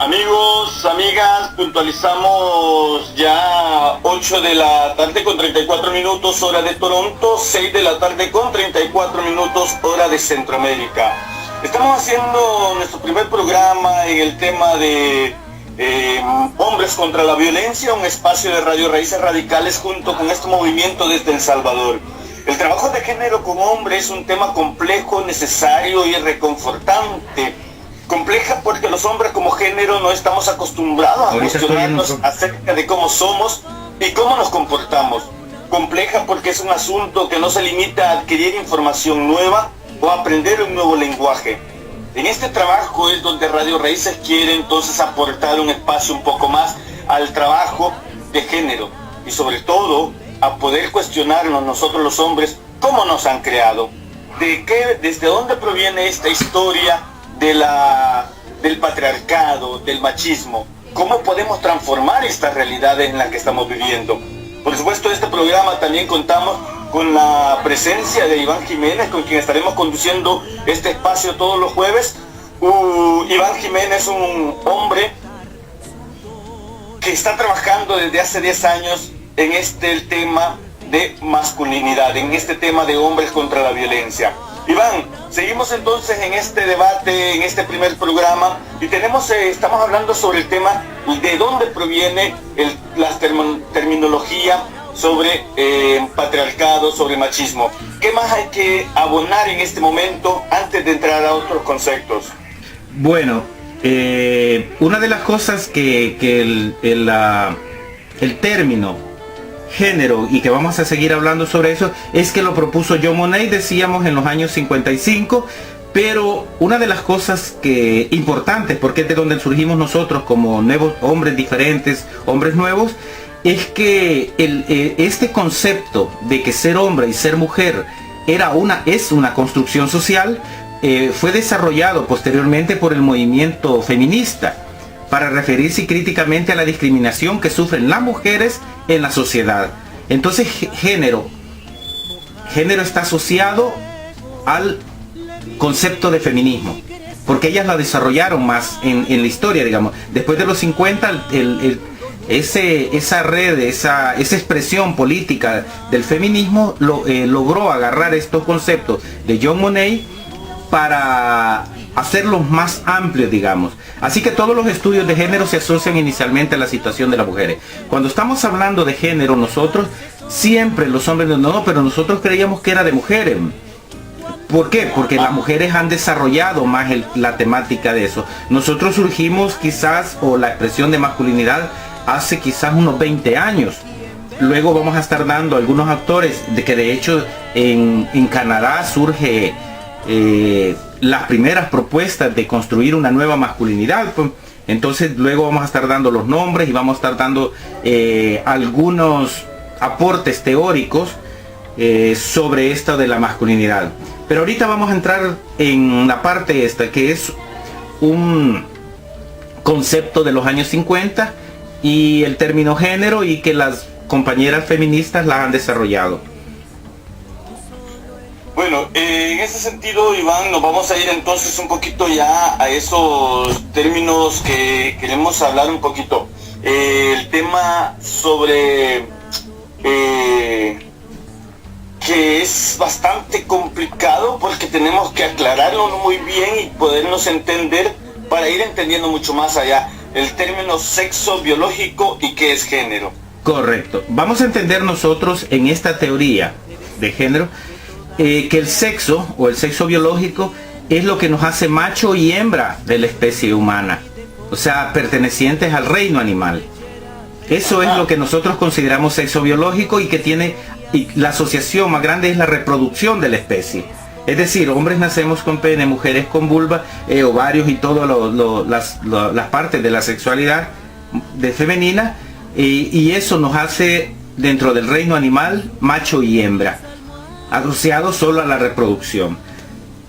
Amigos, amigas, puntualizamos ya 8 de la tarde con 34 minutos hora de Toronto, 6 de la tarde con 34 minutos hora de Centroamérica. Estamos haciendo nuestro primer programa en el tema de Hombres contra la Violencia, un espacio de Radio Raíces Radicales junto con este movimiento desde El Salvador. El trabajo de género con hombres es un tema complejo, necesario y reconfortante. Compleja porque los hombres como género no estamos acostumbrados a cuestionarnos acerca de cómo somos y cómo nos comportamos. Compleja porque es un asunto que no se limita a adquirir información nueva o a aprender un nuevo lenguaje. En este trabajo es donde Radio Raíces quiere entonces aportar un espacio un poco más al trabajo de género y sobre todo a poder cuestionarnos nosotros los hombres cómo nos han creado, desde dónde proviene esta historia del patriarcado, del machismo, cómo podemos transformar estas realidades en las que estamos viviendo. Por supuesto, este programa también contamos con la presencia de Iván Jiménez, con quien estaremos conduciendo este espacio todos los jueves. Iván Jiménez es un hombre que está trabajando desde hace 10 años en el tema de masculinidad, en este tema de hombres contra la violencia. Iván, seguimos entonces en este debate, en este primer programa, y estamos hablando sobre el tema de dónde proviene la terminología sobre patriarcado, sobre machismo. ¿Qué más hay que abonar en este momento antes de entrar a otros conceptos? Bueno, una de las cosas que el término género, y que vamos a seguir hablando sobre eso, es que lo propuso John Monnet, decíamos, en los años 55, pero una de las cosas importantes, porque es de donde surgimos nosotros como nuevos hombres diferentes, hombres nuevos, es que este concepto de que ser hombre y ser mujer es una construcción social, fue desarrollado posteriormente por el movimiento feminista, para referirse críticamente a la discriminación que sufren las mujeres en la sociedad. Entonces género está asociado al concepto de feminismo, porque ellas la desarrollaron más en la historia, digamos. Después de los 50, esa red, esa expresión política del feminismo logró agarrar estos conceptos de John Monnet para hacerlos más amplios, digamos. Así que todos los estudios de género se asocian inicialmente a la situación de las mujeres. Cuando estamos hablando de género, nosotros siempre, los hombres, no, pero nosotros creíamos que era de mujeres. ¿Por qué? Porque las mujeres han desarrollado más la temática de eso. Nosotros surgimos quizás, o la expresión de masculinidad, hace quizás unos 20 años. Luego vamos a estar dando algunos actores, que de hecho en Canadá surge las primeras propuestas de construir una nueva masculinidad. Entonces luego vamos a estar dando los nombres y vamos a estar dando algunos aportes teóricos sobre esto de la masculinidad. Pero ahorita vamos a entrar en la parte esta, que es un concepto de los años 50 y el término género, y que las compañeras feministas la han desarrollado. Bueno, en ese sentido, Iván, nos vamos a ir entonces un poquito ya a esos términos que queremos hablar un poquito. El tema sobre que es bastante complicado porque tenemos que aclararlo muy bien y podernos entender para ir entendiendo mucho más allá el término sexo biológico y qué es género. Correcto. Vamos a entender nosotros en esta teoría de género que el sexo o el sexo biológico es lo que nos hace macho y hembra de la especie humana, o sea, pertenecientes al reino animal. Eso es lo que nosotros consideramos sexo biológico, y que tiene, y la asociación más grande es la reproducción de la especie. Es decir, hombres nacemos con pene, mujeres con vulva, ovarios y todas las partes de la sexualidad femenina, y eso nos hace dentro del reino animal macho y hembra, asociado solo a la reproducción.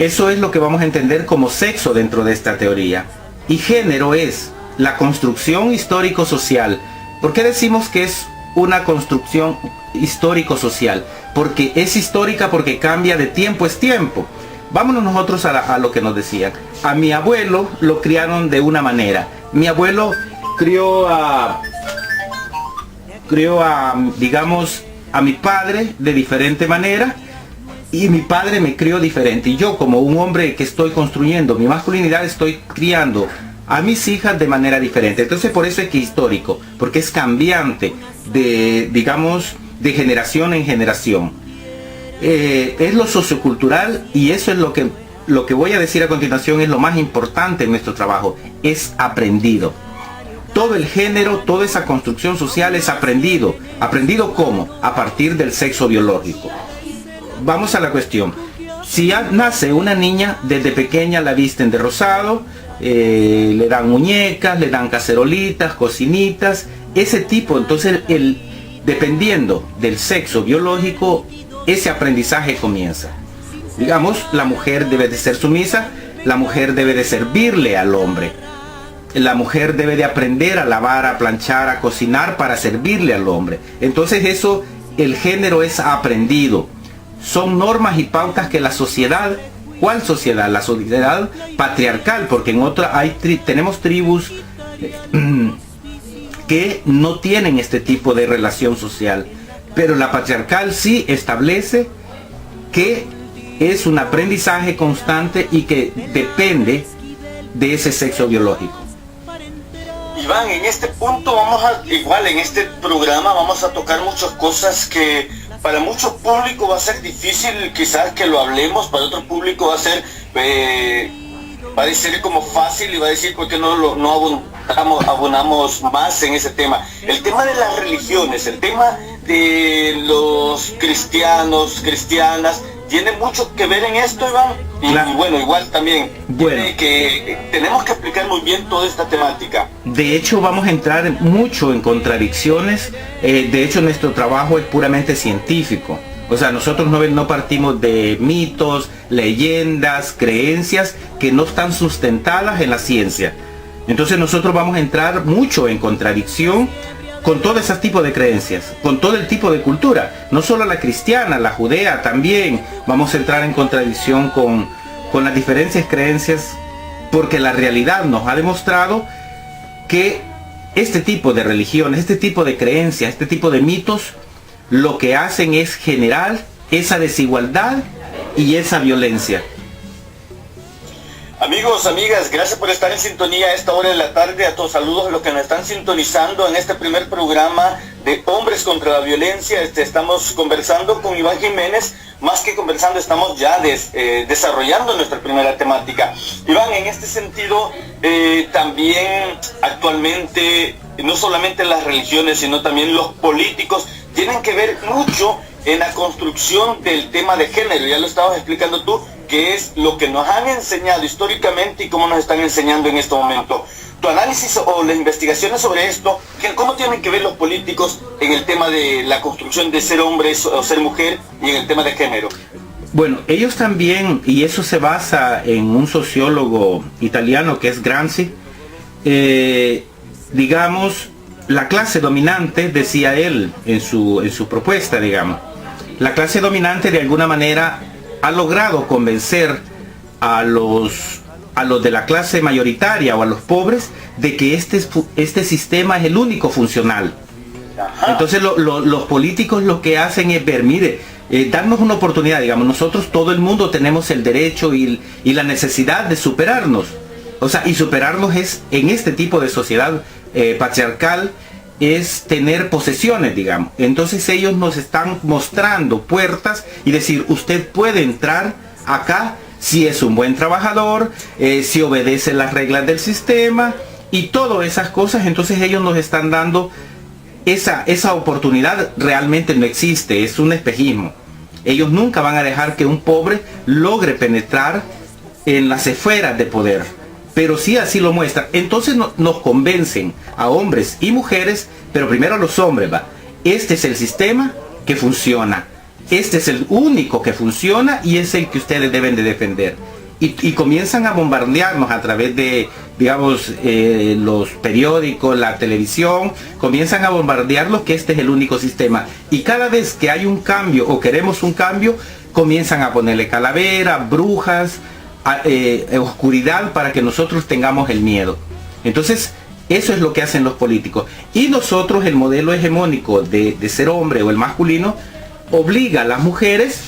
Eso es lo que vamos a entender como sexo dentro de esta teoría. Y género es la construcción histórico-social. ¿Por qué decimos que es una construcción histórico-social? Porque es histórica, porque cambia de tiempo es tiempo. vámonos nosotros a lo que nos decían. A mi abuelo lo criaron de una manera. Mi abuelo crió a, digamos, a mi padre de diferente manera, y mi padre me crió diferente. Y yo, como un hombre que estoy construyendo mi masculinidad, estoy criando a mis hijas de manera diferente. Entonces por eso es que es histórico, porque es cambiante de, digamos, de generación en generación. Es lo sociocultural, y eso es lo que voy a decir a continuación, es lo más importante en nuestro trabajo, es aprendido. Todo el género, toda esa construcción social es aprendido. ¿Aprendido cómo? A partir del sexo biológico. Vamos a la cuestión. Si nace una niña, desde pequeña la visten de rosado, le dan muñecas, le dan cacerolitas, cocinitas, ese tipo. Entonces, dependiendo del sexo biológico, ese aprendizaje comienza. Digamos, la mujer debe de ser sumisa, la mujer debe de servirle al hombre. La mujer debe de aprender a lavar, a planchar, a cocinar para servirle al hombre. Entonces eso, el género es aprendido. Son normas y pautas que la sociedad, ¿cuál sociedad? La sociedad patriarcal, porque en otra tenemos tribus que no tienen este tipo de relación social. Pero la patriarcal sí establece que es un aprendizaje constante y que depende de ese sexo biológico. Iván, en este punto igual en este programa vamos a tocar muchas cosas que para mucho público va a ser difícil quizás que lo hablemos, para otro público va a ser parecer como fácil y va a decir por qué no abonamos más en ese tema. El tema de las religiones, el tema de los cristianos, cristianas, tiene mucho que ver en esto, Iván. Y bueno, igual también tenemos que explicar muy bien toda esta temática. De hecho, vamos a entrar mucho en contradicciones. De hecho, nuestro trabajo es puramente científico. O sea, nosotros no partimos de mitos, leyendas, creencias que no están sustentadas en la ciencia. Entonces nosotros vamos a entrar mucho en contradicción con todo ese tipo de creencias, con todo el tipo de cultura, no solo la cristiana, la judea también. Vamos a entrar en contradicción con las diferentes creencias, porque la realidad nos ha demostrado que este tipo de religiones, este tipo de creencias, este tipo de mitos, lo que hacen es generar esa desigualdad y esa violencia. Amigos, amigas, gracias por estar en sintonía a esta hora de la tarde. A todos saludos a los que nos están sintonizando en este primer programa de Hombres contra la Violencia. Estamos conversando con Iván Jiménez. Más que conversando, estamos ya desarrollando nuestra primera temática. Iván, en este sentido, también actualmente, no solamente las religiones, sino también los políticos, tienen que ver mucho en la construcción del tema de género. Ya lo estabas explicando tú, que es lo que nos han enseñado históricamente y cómo nos están enseñando en este momento. Tu análisis o las investigaciones sobre esto, ¿cómo tienen que ver los políticos en el tema de la construcción de ser hombre o ser mujer y en el tema de género? Bueno, ellos también, y eso se basa en un sociólogo italiano que es Gramsci, digamos, la clase dominante, decía él en su propuesta, digamos, la clase dominante de alguna manera ha logrado convencer a los de la clase mayoritaria o a los pobres de que este sistema es el único funcional. Entonces los políticos lo que hacen es ver, mire, darnos una oportunidad, digamos, nosotros todo el mundo tenemos el derecho y la necesidad de superarnos. O sea, y superarnos es, en este tipo de sociedad patriarcal, es tener posesiones, digamos. Entonces ellos nos están mostrando puertas y decir, usted puede entrar acá si es un buen trabajador, si obedece las reglas del sistema y todas esas cosas. Entonces ellos nos están dando esa oportunidad. Realmente no existe, es un espejismo. Ellos nunca van a dejar que un pobre logre penetrar en las esferas de poder, pero sí así lo muestran. Entonces nos convencen a hombres y mujeres, pero primero a los hombres, este es el sistema que funciona, este es el único que funciona y es el que ustedes deben de defender. Y comienzan a bombardearnos a través de, digamos, los periódicos, la televisión, comienzan a bombardearlos que este es el único sistema. Y cada vez que hay un cambio o queremos un cambio, comienzan a ponerle calavera, brujas, oscuridad para que nosotros tengamos el miedo. Entonces, eso es lo que hacen los políticos. Y nosotros, el modelo hegemónico de ser hombre o el masculino, obliga a las mujeres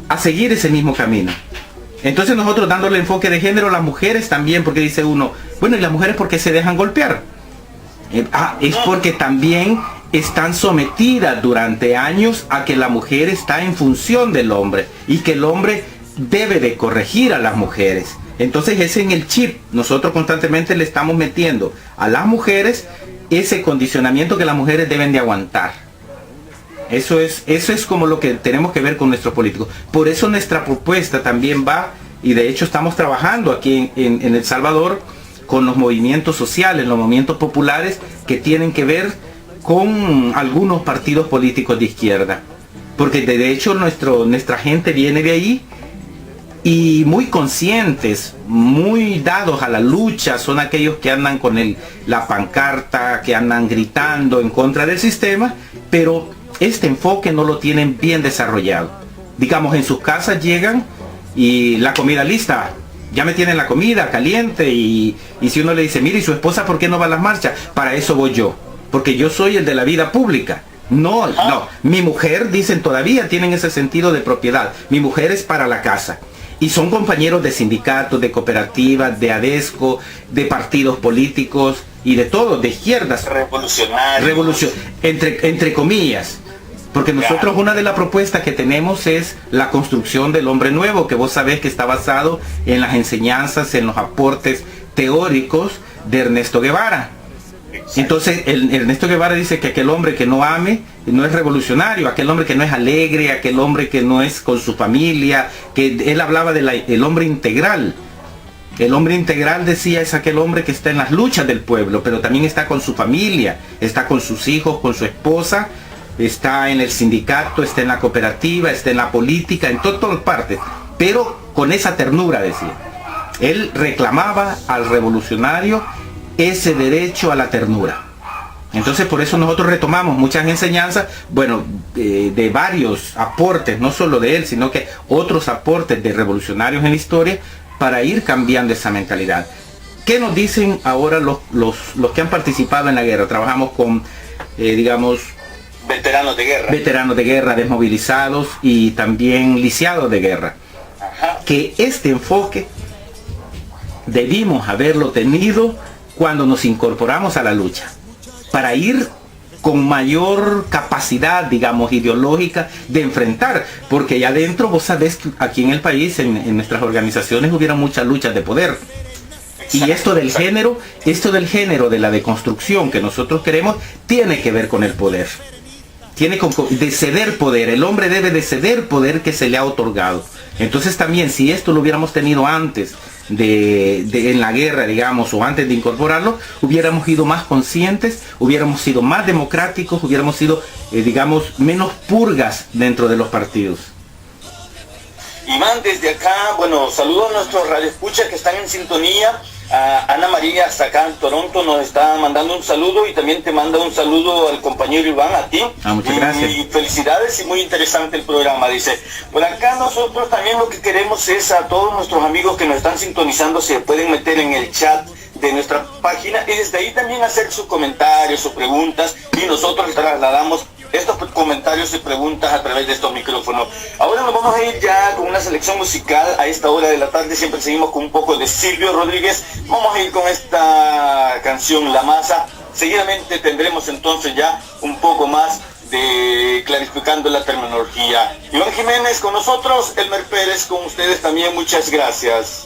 a seguir ese mismo camino. Entonces nosotros dándole enfoque de género, las mujeres también, porque dice uno, bueno, ¿y las mujeres por qué se dejan golpear? Es porque también están sometidas durante años a que la mujer está en función del hombre y que el hombre debe de corregir a las mujeres. Entonces es en el chip, nosotros constantemente le estamos metiendo a las mujeres ese condicionamiento que las mujeres deben de aguantar. Eso es como lo que tenemos que ver con nuestros políticos. Por eso nuestra propuesta también va, y de hecho estamos trabajando aquí en El Salvador con los movimientos sociales, los movimientos populares que tienen que ver con algunos partidos políticos de izquierda. Porque de hecho nuestra gente viene de ahí y muy conscientes, muy dados a la lucha, son aquellos que andan con la pancarta, que andan gritando en contra del sistema, pero este enfoque no lo tienen bien desarrollado. Digamos, en sus casas llegan y la comida lista, ya me tienen la comida caliente y si uno le dice, mire, ¿y su esposa por qué no va a las marchas? Para eso voy yo, porque yo soy el de la vida pública. No, mi mujer, dicen, todavía tienen ese sentido de propiedad. Mi mujer es para la casa. Y son compañeros de sindicatos, de cooperativas, de ADESCO, de partidos políticos y de todo, de izquierdas. Revolucionarios. Entre comillas. Porque nosotros una de las propuestas que tenemos es la construcción del hombre nuevo, que vos sabés que está basado en las enseñanzas, en los aportes teóricos de Ernesto Guevara. Entonces Ernesto Guevara dice que aquel hombre que no ame no es revolucionario, aquel hombre que no es alegre, aquel hombre que no es con su familia, que él hablaba del hombre integral. El hombre integral, decía, es aquel hombre que está en las luchas del pueblo, pero también está con su familia, está con sus hijos, con su esposa, está en el sindicato, está en la cooperativa, está en la política, en todas partes, pero con esa ternura, decía. Él reclamaba al revolucionario ese derecho a la ternura. Entonces por eso nosotros retomamos muchas enseñanzas, bueno, de varios aportes, no solo de él, sino que otros aportes de revolucionarios en la historia, para ir cambiando esa mentalidad. ¿Qué nos dicen ahora los que han participado en la guerra? Trabajamos con, digamos, veteranos de guerra, desmovilizados y también lisiados de guerra. Ajá. Que este enfoque debimos haberlo tenido cuando nos incorporamos a la lucha, para ir con mayor capacidad, digamos, ideológica de enfrentar, porque ya adentro, vos sabés que aquí en el país, en nuestras organizaciones, hubiera muchas luchas de poder. Y esto del género, de la deconstrucción que nosotros queremos, tiene que ver con el poder. Tiene de ceder poder, el hombre debe de ceder poder que se le ha otorgado. Entonces también, si esto lo hubiéramos tenido antes en la guerra, digamos, o antes de incorporarlo, hubiéramos sido más conscientes, hubiéramos sido más democráticos, hubiéramos sido, digamos, menos purgas dentro de los partidos. Iván, desde acá, bueno, saludo a nuestros radioescuchas que están en sintonía. Ana María, hasta acá en Toronto, nos está mandando un saludo, y también te manda un saludo al compañero Iván, a ti. Muchas gracias. Y felicidades, y muy interesante el programa, dice. Por acá nosotros también lo que queremos es a todos nuestros amigos que nos están sintonizando, se pueden meter en el chat de nuestra página y desde ahí también hacer sus comentarios o preguntas, y nosotros trasladamos estos comentarios y preguntas a través de estos micrófonos. Ahora nos vamos a ir ya con una selección musical a esta hora de la tarde. Siempre seguimos con un poco de Silvio Rodríguez. Vamos a ir con esta canción, La Masa. Seguidamente tendremos entonces ya un poco más de clarificando la terminología. Iván Jiménez con nosotros, Elmer Pérez con ustedes también. Muchas gracias.